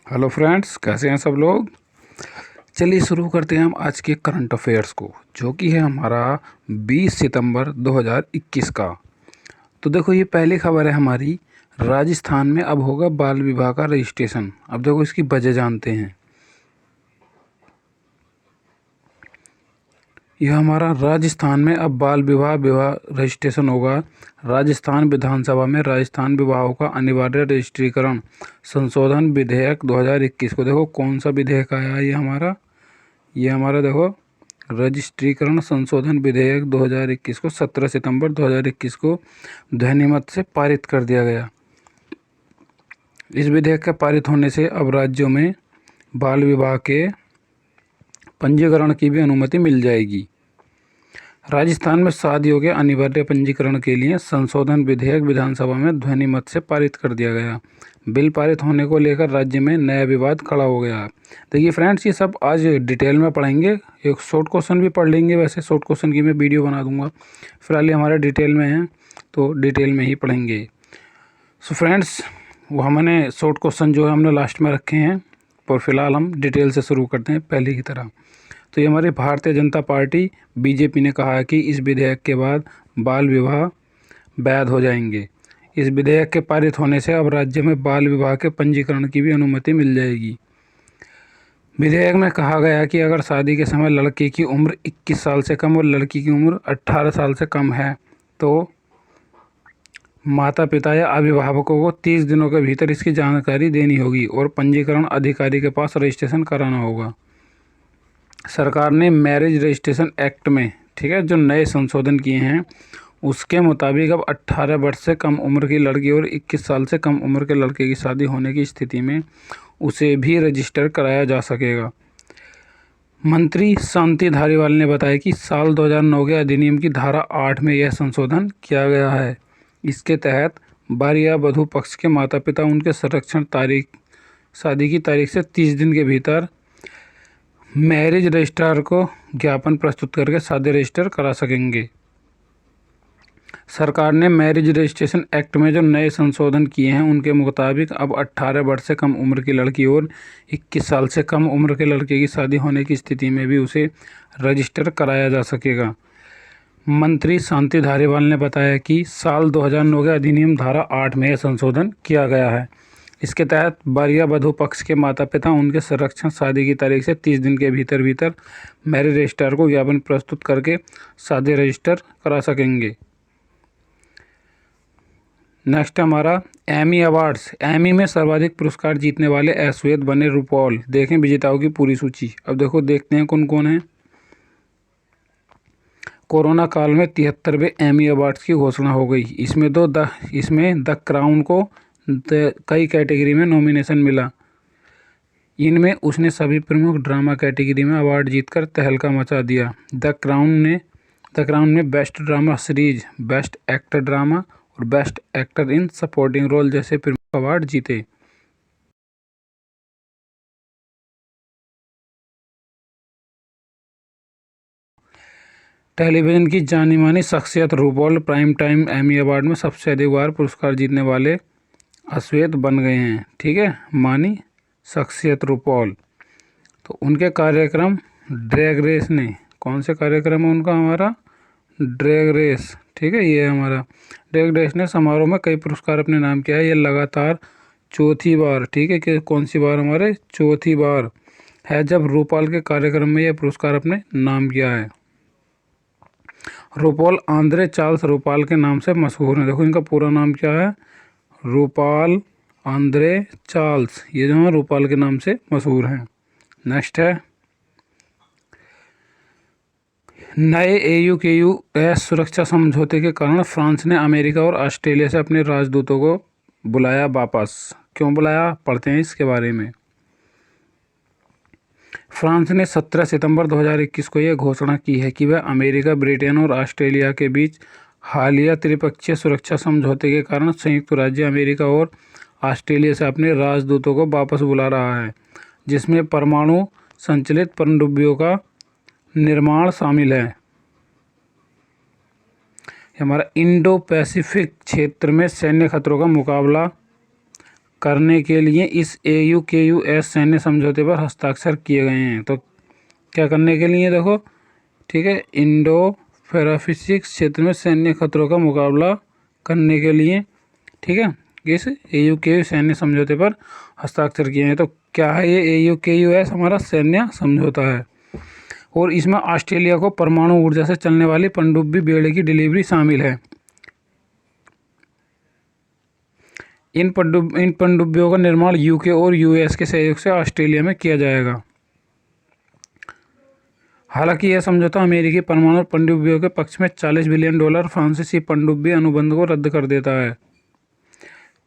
Hello friends, कैसे हैं सब लोग। चलिए शुरू करते हैं हम आज के करंट अफेयर्स को, जो कि है हमारा 20 सितंबर 2021 का। तो देखो, ये पहली खबर है हमारी। राजस्थान में अब होगा बाल विवाह का रजिस्ट्रेशन। अब देखो इसकी वजह जानते हैं। यह हमारा राजस्थान में अब बाल विवाह रजिस्ट्रेशन होगा। राजस्थान विधानसभा में राजस्थान विवाहों का अनिवार्य रजिस्ट्रीकरण संशोधन विधेयक 2021 को देखो कौन सा विधेयक आया है। ये हमारा देखो रजिस्ट्रीकरण संशोधन विधेयक 2021 को 17 सितंबर 2021 को ध्वनिमत से पारित कर दिया गया। इस विधेयक के पारित होने से अब राज्यों में बाल विवाह के पंजीकरण की भी अनुमति मिल जाएगी। राजस्थान में शादियों के अनिवार्य पंजीकरण के लिए संशोधन विधेयक विधानसभा में ध्वनिमत से पारित कर दिया गया। बिल पारित होने को लेकर राज्य में नया विवाद खड़ा हो गया। देखिए फ्रेंड्स, ये सब आज डिटेल में पढ़ेंगे। एक शॉर्ट क्वेश्चन भी पढ़ लेंगे। वैसे शॉर्ट क्वेश्चन की मैं वीडियो बना दूंगा। फिलहाल हमारे डिटेल में है तो डिटेल में ही पढ़ेंगे। सो फ्रेंड्स, वो हमने शॉर्ट क्वेश्चन जो है हमने लास्ट में रखे हैं, और फिलहाल हम डिटेल से शुरू करते हैं पहले की तरह। तो ये हमारी भारतीय जनता पार्टी बीजेपी ने कहा है कि इस विधेयक के बाद बाल विवाह वैध हो जाएंगे। इस विधेयक के पारित होने से अब राज्य में बाल विवाह के पंजीकरण की भी अनुमति मिल जाएगी। विधेयक में कहा गया कि अगर शादी के समय लड़के की उम्र 21 साल से कम और लड़की की उम्र 18 साल से कम है तो माता पिता या अभिभावकों को 30 दिनों के भीतर इसकी जानकारी देनी होगी और पंजीकरण अधिकारी के पास रजिस्ट्रेशन कराना होगा। सरकार ने मैरिज रजिस्ट्रेशन एक्ट में, ठीक है, जो नए संशोधन किए हैं उसके मुताबिक अब 18 वर्ष से कम उम्र की लड़की और 21 साल से कम उम्र के लड़के की शादी होने की स्थिति में उसे भी रजिस्टर कराया जा सकेगा। मंत्री शांति धारीवाल ने बताया कि साल 2009 के अधिनियम की धारा 8 में यह संशोधन किया गया है। इसके तहत वर या वधू पक्ष के माता पिता उनके संरक्षण तारीख शादी की तारीख से 30 दिन के भीतर मैरिज रजिस्ट्रार को ज्ञापन प्रस्तुत करके शादी रजिस्टर करा सकेंगे। सरकार ने मैरिज रजिस्ट्रेशन एक्ट में जो नए संशोधन किए हैं उनके मुताबिक अब 18 वर्ष से कम उम्र की लड़की और 21 साल से कम उम्र के लड़के की शादी होने की स्थिति में भी उसे रजिस्टर कराया जा सकेगा। मंत्री शांति धारीवाल ने बताया कि साल 2009 के अधिनियम धारा 8 में यह संशोधन किया गया है। इसके तहत वर या वधू पक्ष के माता पिता उनके संरक्षण शादी की तारीख से 30 दिन के भीतर मैरिज रजिस्ट्रार को ज्ञापन प्रस्तुत करके शादी रजिस्टर करा सकेंगे। नेक्स्ट हमारा एमी अवार्ड्स। एमी में सर्वाधिक पुरस्कार जीतने वाले अश्वेत बने रूपॉल। देखें विजेताओं की पूरी सूची। अब देखो देखते हैं कौन कौन है। कोरोना काल में 73वें एमी अवार्ड्स की घोषणा हो गई। इसमें द क्राउन को कई कैटेगरी में नॉमिनेशन मिला। इनमें उसने सभी प्रमुख ड्रामा कैटेगरी में अवार्ड जीतकर तहलका मचा दिया। द क्राउन में best drama series, best actor drama और best actor in supporting role जैसे प्रमुख अवार्ड जीते। टेलीविज़न की जानी मानी शख्सियत RuPaul prime time Emmy award में सबसे अधिक बार पुरस्कार जीतने वाले अश्वेत बन गए हैं। ठीक है, मानी शख्सियत रूपॉल। तो उनके कार्यक्रम ड्रैग रेस ने, कौन से कार्यक्रम है उनका, हमारा ड्रैग रेस। ठीक है, ये हमारा ड्रैग रेस ने समारोह में कई पुरस्कार अपने नाम किया है। ये लगातार चौथी बार, ठीक है, कि कौन सी बार, हमारे चौथी बार है जब रूपॉल के कार्यक्रम में यह पुरस्कार अपने नाम किया है। रूपॉल आंद्रे चार्ल्स रूपाल के नाम से मशहूर हैं। देखो इनका पूरा नाम क्या है, रूपाल आंद्रे चार्ल्स, ये जो है रूपाल के नाम से मशहूर हैं। नेक्स्ट है नए AUKUS सुरक्षा समझौते के कारण फ्रांस ने अमेरिका और ऑस्ट्रेलिया से अपने राजदूतों को बुलाया वापस। क्यों बुलाया, पढ़ते हैं इसके बारे में। फ्रांस ने 17 सितंबर 2021 को यह घोषणा की है कि वह अमेरिका, ब्रिटेन और ऑस्ट्रेलिया के बीच हालिया त्रिपक्षीय सुरक्षा समझौते के कारण संयुक्त राज्य अमेरिका और ऑस्ट्रेलिया से अपने राजदूतों को वापस बुला रहा है, जिसमें परमाणु संचालित पनडुब्बियों का निर्माण शामिल है। हमारा इंडो पैसिफिक क्षेत्र में सैन्य खतरों का मुकाबला करने के लिए इस AUKUS सैन्य समझौते पर हस्ताक्षर किए गए हैं। तो क्या करने के लिए देखो, ठीक है, इंडो पैसिफिक क्षेत्र में सैन्य खतरों का मुकाबला करने के लिए, ठीक है, इस AUKUS सैन्य समझौते पर हस्ताक्षर किए हैं। तो क्या है ये AUKUS? हमारा सैन्य समझौता है और इसमें ऑस्ट्रेलिया को परमाणु ऊर्जा से चलने वाली पनडुब्बी बेड़े की डिलीवरी शामिल है। इन पनडुब्बियों का निर्माण UK और US के सहयोग से ऑस्ट्रेलिया में किया जाएगा। हालांकि यह समझौता अमेरिकी परमाणु पनडुब्बियों के पक्ष में $40 बिलियन फ्रांसीसी पनडुब्बी अनुबंध को रद्द कर देता है।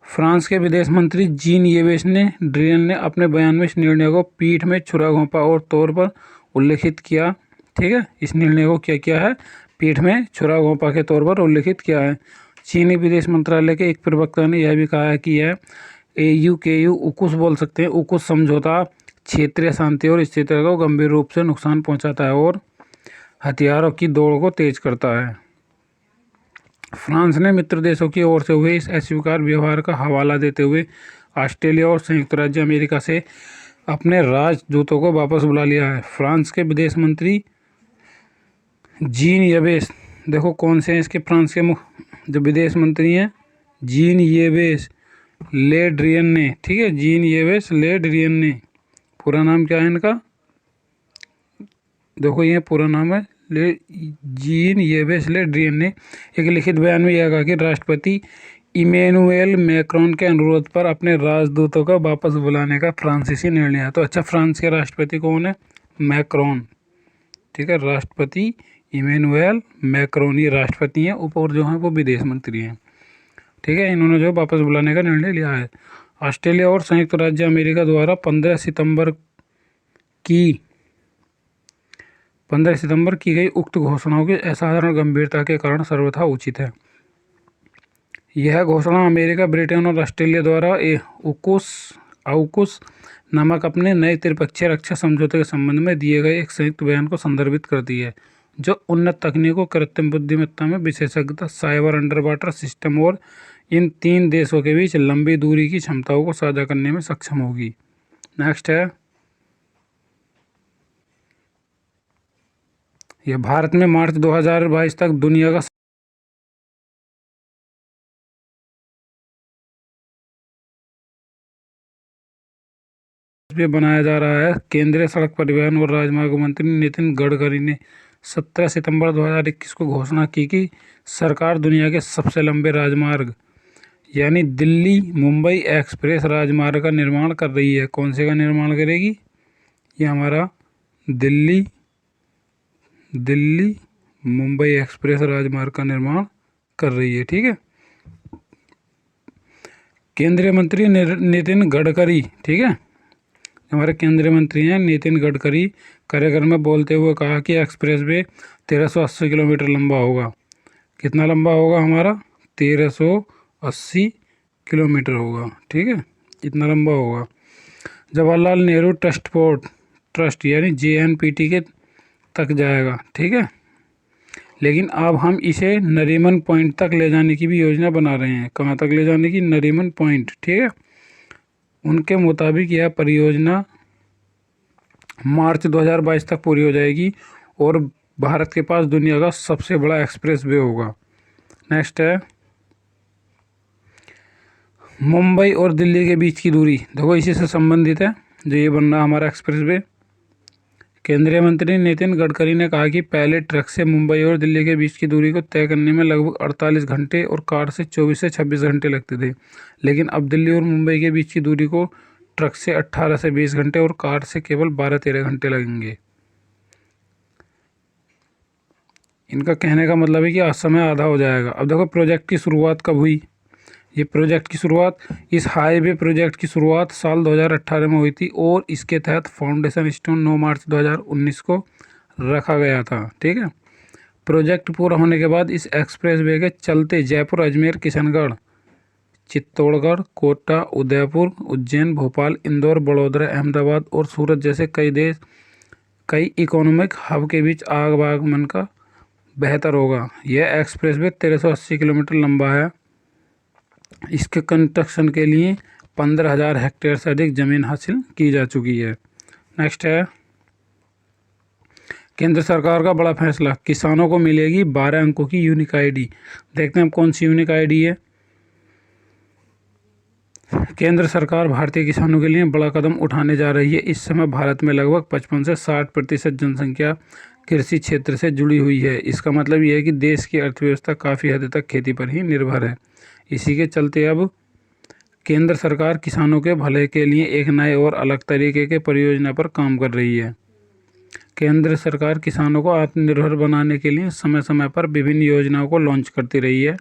फ्रांस के विदेश मंत्री जीन येवेस ड्रियन ने अपने बयान में इस निर्णय को पीठ में छुरा घोंपा और तौर पर उल्लेखित किया। ठीक है, इस निर्णय को क्या किया है? पीठ में छुरा घोंपा के तौर पर उल्लेखित किया है। चीनी विदेश मंत्रालय के एक प्रवक्ता ने यह भी कहा है कि यह AUKUS बोल सकते हैं, UKUS समझौता क्षेत्रीय शांति और स्थिरता को गंभीर रूप से नुकसान पहुंचाता है और हथियारों की दौड़ को तेज करता है। फ्रांस ने मित्र देशों की ओर से हुए इस अस्वीकार व्यवहार का हवाला देते हुए ऑस्ट्रेलिया और संयुक्त राज्य अमेरिका से अपने राजदूतों को वापस बुला लिया है। फ्रांस के विदेश मंत्री जीन येवेस, देखो कौन से हैं इसके फ्रांस के जो विदेश मंत्री हैं, जीन येवेस ले ड्रियन ने, ठीक है, जीन येवेस ले ड्रियन ने, पूरा नाम क्या है इनका? देखो ये पूरा नाम है जीन येवेस ले ड्रियन ने एक लिखित बयान में यह कहा कि राष्ट्रपति इमैनुएल मैक्रोन के अनुरोध पर अपने राजदूतों को वापस बुलाने का फ्रांसीसी निर्णय है। तो अच्छा, फ्रांस के राष्ट्रपति कौन है? मैक्रोन, ठीक है, राष्ट्रपति इमैनुएल मैक्रोन, ये राष्ट्रपति हैं, ऊपर जो हैं वो विदेश मंत्री हैं। ठीक है, इन्होंने जो वापस बुलाने का निर्णय लिया है। ऑस्ट्रेलिया और संयुक्त राज्य अमेरिका द्वारा 15 सितंबर की गई उक्त घोषणाओं की असाधारण गंभीरता के कारण सर्वथा उचित है। यह घोषणा अमेरिका, ब्रिटेन और ऑस्ट्रेलिया द्वारा AUKUS नामक अपने नए त्रिपक्षीय रक्षा समझौते के संबंध में दिए गए एक संयुक्त बयान को संदर्भित करती है, जो उन्नत तकनीकों, कृत्रिम बुद्धिमत्ता में विशेषज्ञता, साइबर अंडर वाटर सिस्टम और इन तीन देशों के बीच लंबी दूरी की क्षमताओं को साझा करने में सक्षम होगी। नेक्स्ट है, यह भारत में मार्च 2022 तक दुनिया का भी बनाया जा रहा है। केंद्रीय सड़क परिवहन और राजमार्ग मंत्री नितिन गडकरी ने 17 सितंबर 2021 को घोषणा की कि सरकार दुनिया के सबसे लंबे राजमार्ग यानी दिल्ली मुंबई एक्सप्रेस राजमार्ग का निर्माण कर रही है। कौन से का निर्माण करेगी? ये हमारा दिल्ली मुंबई एक्सप्रेस राजमार्ग का निर्माण कर रही है। ठीक है, केंद्रीय मंत्री नितिन गडकरी, ठीक है, हमारे केंद्रीय मंत्री हैं नितिन गडकरी, कार्यक्रम में बोलते हुए कहा कि एक्सप्रेसवे 1380 किलोमीटर लंबा होगा। कितना लंबा होगा? हमारा 1380 किलोमीटर होगा। ठीक है, इतना लंबा होगा। जवाहरलाल नेहरू ट्रस्ट यानी JNPT के तक जाएगा। ठीक है, लेकिन अब हम इसे नरीमन पॉइंट तक ले जाने की भी योजना बना रहे हैं। कहाँ तक ले जाने की? नरीमन पॉइंट। ठीक है, उनके मुताबिक यह परियोजना मार्च 2022 तक पूरी हो जाएगी और भारत के पास दुनिया का सबसे बड़ा एक्सप्रेसवे होगा। नेक्स्ट है, मुंबई और दिल्ली के बीच की दूरी, देखो इसी से संबंधित है जो ये बन रहा हमारा एक्सप्रेसवे। केंद्रीय मंत्री नितिन गडकरी ने कहा कि पहले ट्रक से मुंबई और दिल्ली के बीच की दूरी को तय करने में लगभग 48 घंटे और कार से 24 से 26 घंटे लगते थे, लेकिन अब दिल्ली और मुंबई के बीच की दूरी को ट्रक से 18 से 20 घंटे और कार से केवल 12-13 घंटे लगेंगे। इनका कहने का मतलब है कि आज समय आधा हो जाएगा। अब देखो प्रोजेक्ट की शुरुआत कब हुई? ये प्रोजेक्ट की शुरुआत, इस हाईवे प्रोजेक्ट की शुरुआत साल 2018 में हुई थी और इसके तहत फाउंडेशन स्टोन 9 मार्च 2019 को रखा गया था। ठीक है, प्रोजेक्ट पूरा होने के बाद इस एक्सप्रेसवे के चलते जयपुर, अजमेर, किशनगढ़, चित्तौड़गढ़, कोटा, उदयपुर, उज्जैन, भोपाल, इंदौर, बड़ौदा, अहमदाबाद और सूरत जैसे कई इकोनॉमिक हब के बीच आवागमन का बेहतर होगा। यह एक्सप्रेसवे 1380 किलोमीटर लंबा है। इसके कंस्ट्रक्शन के लिए 15,000 हेक्टेयर से अधिक जमीन हासिल की जा चुकी है। नेक्स्ट है केंद्र सरकार का बड़ा फैसला, किसानों को मिलेगी 12 अंकों की यूनिक आईडी। देखते हैं कौन सी यूनिक आईडी है। केंद्र सरकार भारतीय किसानों के लिए बड़ा कदम उठाने जा रही है। इस समय भारत में लगभग 55 से 60% जनसंख्या कृषि क्षेत्र से जुड़ी हुई है। इसका मतलब यह है कि देश की अर्थव्यवस्था काफ़ी हद तक खेती पर ही निर्भर है। इसी के चलते अब केंद्र सरकार किसानों के भले के लिए एक नए और अलग तरीके के परियोजना पर काम कर रही है। केंद्र सरकार किसानों को आत्मनिर्भर बनाने के लिए समय समय पर विभिन्न योजनाओं को लॉन्च करती रही है।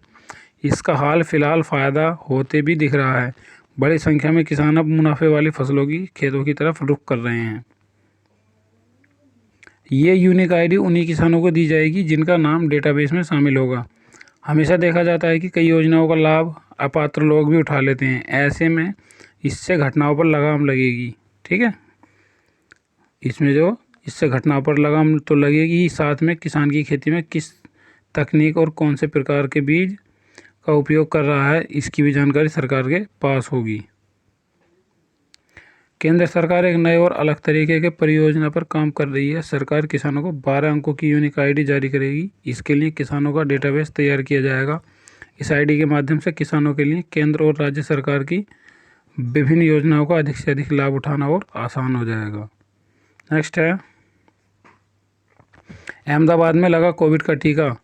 इसका हाल फिलहाल फ़ायदा होते भी दिख रहा है। बड़ी संख्या में किसान अब मुनाफे वाली फसलों की खेतों की तरफ रुख कर रहे हैं। ये यूनिक आईडी उन्हीं किसानों को दी जाएगी जिनका नाम डेटाबेस में शामिल होगा। हमेशा देखा जाता है कि कई योजनाओं का लाभ अपात्र लोग भी उठा लेते हैं। ऐसे में इससे घटनाओं पर लगाम लगेगी। ठीक है, इससे घटनाओं पर लगाम तो लगेगी ही, साथ में किसान की खेती में किस तकनीक और कौन से प्रकार के बीज का उपयोग कर रहा है इसकी भी जानकारी सरकार के पास होगी। केंद्र सरकार एक नए और अलग तरीके के परियोजना पर काम कर रही है। सरकार किसानों को 12 अंकों की यूनिक आईडी जारी करेगी। इसके लिए किसानों का डेटाबेस तैयार किया जाएगा। इस आईडी के माध्यम से किसानों के लिए केंद्र और राज्य सरकार की विभिन्न योजनाओं का अधिक से अधिक लाभ उठाना और आसान हो जाएगा। नेक्स्ट है अहमदाबाद में लगा कोविड का टीका।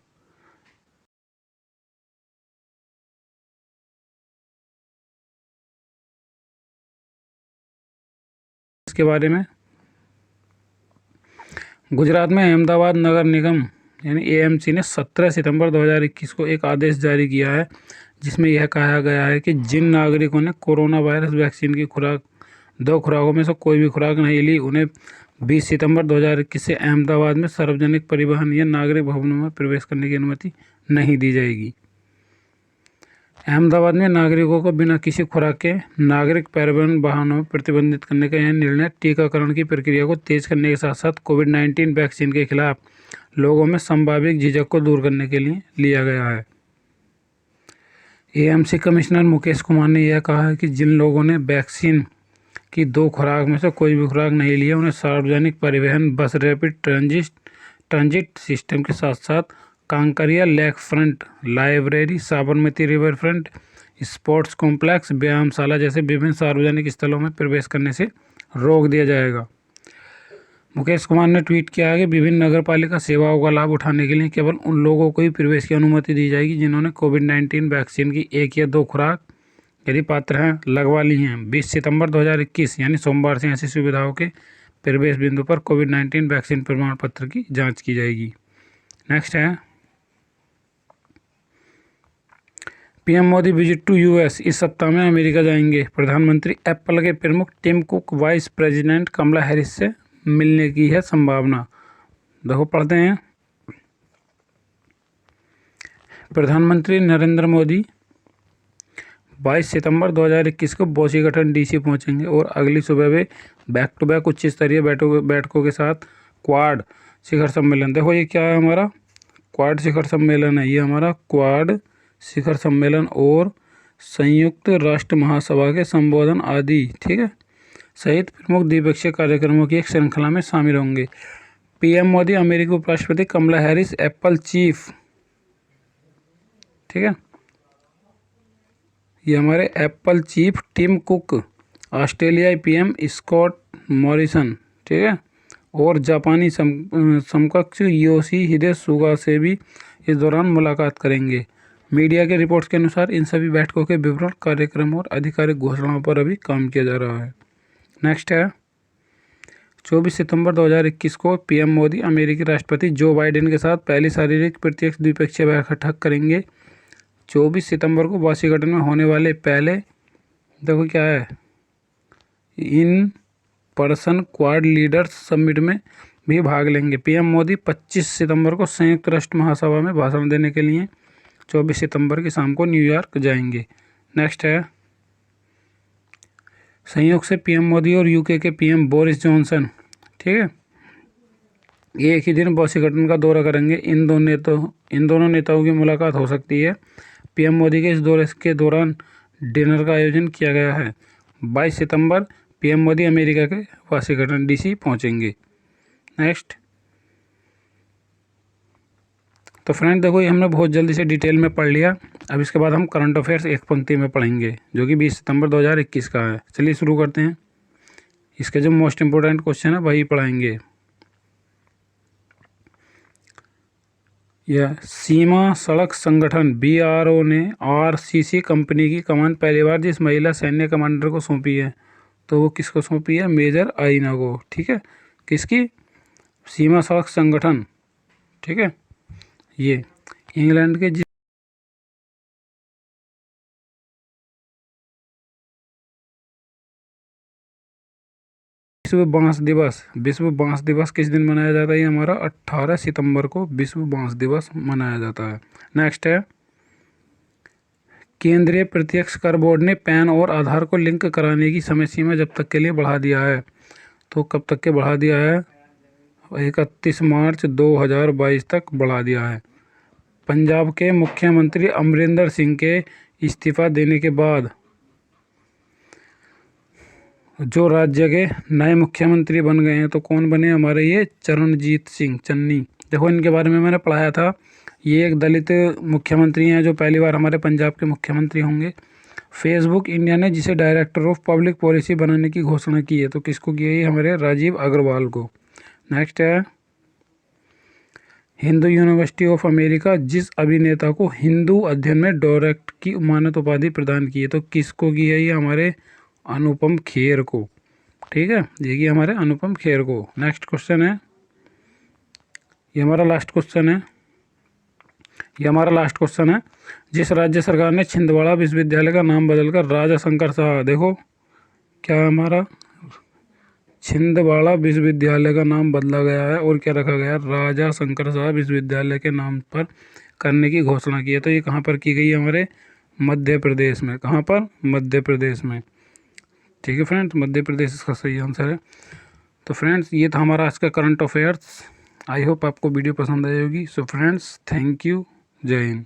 इसके बारे में गुजरात में अहमदाबाद नगर निगम यानी एएमसी ने 17 सितंबर 2021 को एक आदेश जारी किया है, जिसमें यह कहा गया है कि जिन नागरिकों ने कोरोना वायरस वैक्सीन की खुराक 2 खुराकों में से कोई भी खुराक नहीं ली, उन्हें 20 सितंबर 2021 से अहमदाबाद में सार्वजनिक परिवहन या नागरिक भवनों में प्रवेश करने की अनुमति नहीं दी जाएगी। अहमदाबाद में नागरिकों को बिना किसी खुराक के नागरिक परिवहन वाहनों में प्रतिबंधित करने का यह निर्णय टीकाकरण की प्रक्रिया को तेज करने के साथ साथ कोविड-19 वैक्सीन के खिलाफ लोगों में संभावित झिझक को दूर करने के लिए लिया गया है। एएमसी कमिश्नर मुकेश कुमार ने यह कहा है कि जिन लोगों ने वैक्सीन की 2 खुराक में से कोई भी खुराक नहीं लिया, उन्हें सार्वजनिक परिवहन, बस, रैपिड ट्रांजिट सिस्टम के साथ साथ Kankaria lake front, library, Sabarmati river front, sports complex, व्यायामशाला जैसे विभिन्न सार्वजनिक स्थलों में प्रवेश करने से रोक दिया जाएगा। मुकेश कुमार ने ट्वीट किया है कि विभिन्न नगरपालिका सेवाओं का लाभ उठाने के लिए केवल उन लोगों को ही प्रवेश की अनुमति दी जाएगी जिन्होंने कोविड-19 वैक्सीन की 1 या 2 खुराक यदि पात्र हैं लगवा ली हैं। 20 सितंबर 2021 यानी सोमवार से ऐसी सुविधाओं के प्रवेश बिंदु पर कोविड-19 वैक्सीन प्रमाण पत्र की जाँच की जाएगी। नेक्स्ट है PM Modi visit to US. इस सप्ताह में अमेरिका जाएंगे। प्रधानमंत्री एप्पल के प्रमुख Tim Cook, vice president Kamala Harris से मिलने की है संभावना। देखो पढ़ते हैं। प्रधानमंत्री नरेंद्र मोदी 22 सितंबर 2021 को वॉशिंगटन डीसी पहुंचेंगे और अगली सुबह वे बैक टू बैक उच्च स्तरीय बैठकों के साथ क्वाड शिखर सम्मेलन। देखो ये क्या है, हमारा क्वाड शिखर सम्मेलन है। ये हमारा क्वाड शिखर सम्मेलन और संयुक्त राष्ट्र महासभा के संबोधन आदि, ठीक है, सहित प्रमुख द्विपक्षीय कार्यक्रमों की एक श्रृंखला में शामिल होंगे। पीएम मोदी, अमेरिकी उपराष्ट्रपति कमला हैरिस, एप्पल चीफ, ठीक है, ये हमारे एप्पल चीफ टिम कुक, ऑस्ट्रेलियाई पीएम स्कॉट मॉरिसन, ठीक है, और जापानी समकक्ष योशिहिदे सुगा से भी इस दौरान मुलाकात करेंगे। मीडिया के रिपोर्ट्स के अनुसार इन सभी बैठकों के विवरण, कार्यक्रम और आधिकारिक घोषणाओं पर अभी काम किया जा रहा है। नेक्स्ट है 24 सितंबर 2021 को पीएम मोदी अमेरिकी राष्ट्रपति जो बाइडेन के साथ पहली शारीरिक प्रत्यक्ष द्विपक्षीय बैठक करेंगे। 24 सितंबर को वाशिंगटन में होने वाले पहले, देखो क्या है, in person quad leaders summit में भी भाग लेंगे। पीएम मोदी 25 सितंबर को संयुक्त राष्ट्र महासभा में भाषण देने के लिए 24 सितंबर की शाम को न्यूयॉर्क जाएंगे। नेक्स्ट है संयोग से पीएम मोदी और यूके के पीएम बोरिस जॉनसन, ठीक है, एक ही दिन वाशिंगटन का दौरा करेंगे। इन दोनों नेताओं की मुलाकात हो सकती है। पीएम मोदी के इस दौरे के दौरान डिनर का आयोजन किया गया है। 22 सितंबर पीएम मोदी अमेरिका के वाशिंगटन डीसी पहुंचेंगे। नेक्स्ट, तो फ्रेंड देखो ये हमने बहुत जल्दी से डिटेल में पढ़ लिया। अब इसके बाद हम करंट अफेयर्स एक पंक्ति में पढ़ेंगे जो कि 20 सितंबर 2021 का है। चलिए शुरू करते हैं। इसके जो मोस्ट इम्पोर्टेंट क्वेश्चन है वही पढ़ाएंगे। यह सीमा सड़क संगठन BRO ने RCC कंपनी की कमान पहली बार जिस महिला सैन्य कमांडर को सौंपी है, तो वो किसको सौंपी है? मेजर आइना को। ठीक है, किसकी? सीमा सड़क संगठन। ठीक है, ये इंग्लैंड के विश्व बांस दिवस किस दिन मनाया जाता है? ये हमारा 18 सितंबर को विश्व बांस दिवस मनाया जाता है। नेक्स्ट है, केंद्रीय प्रत्यक्ष कर बोर्ड ने पैन और आधार को लिंक कराने की समय सीमा जब तक के लिए बढ़ा दिया है, तो कब तक के बढ़ा दिया है? 31 मार्च 2022 तक बढ़ा दिया है। पंजाब के मुख्यमंत्री अमरिंदर सिंह के इस्तीफा देने के बाद जो राज्य के नए मुख्यमंत्री बन गए हैं, तो कौन बने हमारे? ये चरणजीत सिंह चन्नी। देखो इनके बारे में मैंने पढ़ाया था। ये एक दलित मुख्यमंत्री हैं जो पहली बार हमारे पंजाब के मुख्यमंत्री होंगे। फेसबुक इंडिया ने जिसे डायरेक्टर ऑफ पब्लिक पॉलिसी बनाने की घोषणा की है, तो किसको की है? हमारे राजीव अग्रवाल को। नेक्स्ट है, हिंदू यूनिवर्सिटी ऑफ अमेरिका जिस अभिनेता को हिंदू अध्ययन में डॉक्टरेट की मानद उपाधि प्रदान की है, तो किसको की है? ये हमारे अनुपम खेर को। ठीक है, देखिए हमारे अनुपम खेर को। नेक्स्ट क्वेश्चन है, ये हमारा लास्ट क्वेश्चन है। जिस राज्य सरकार ने छिंदवाड़ा विश्वविद्यालय का नाम बदलकर राजा शंकर शाह, देखो क्या हमारा छिंदवाड़ा विश्वविद्यालय का नाम बदला गया है और क्या रखा गया? राजा शंकर शाह विश्वविद्यालय के नाम पर करने की घोषणा की है। तो ये कहाँ पर की गई? हमारे मध्य प्रदेश में। कहाँ पर? मध्य प्रदेश में। ठीक है फ्रेंड्स, मध्य प्रदेश इसका सही आंसर है। तो फ्रेंड्स ये था हमारा आज का करंट अफेयर्स। आई होप आपको वीडियो पसंद आई होगी। So friends, thank you. जय हिंद।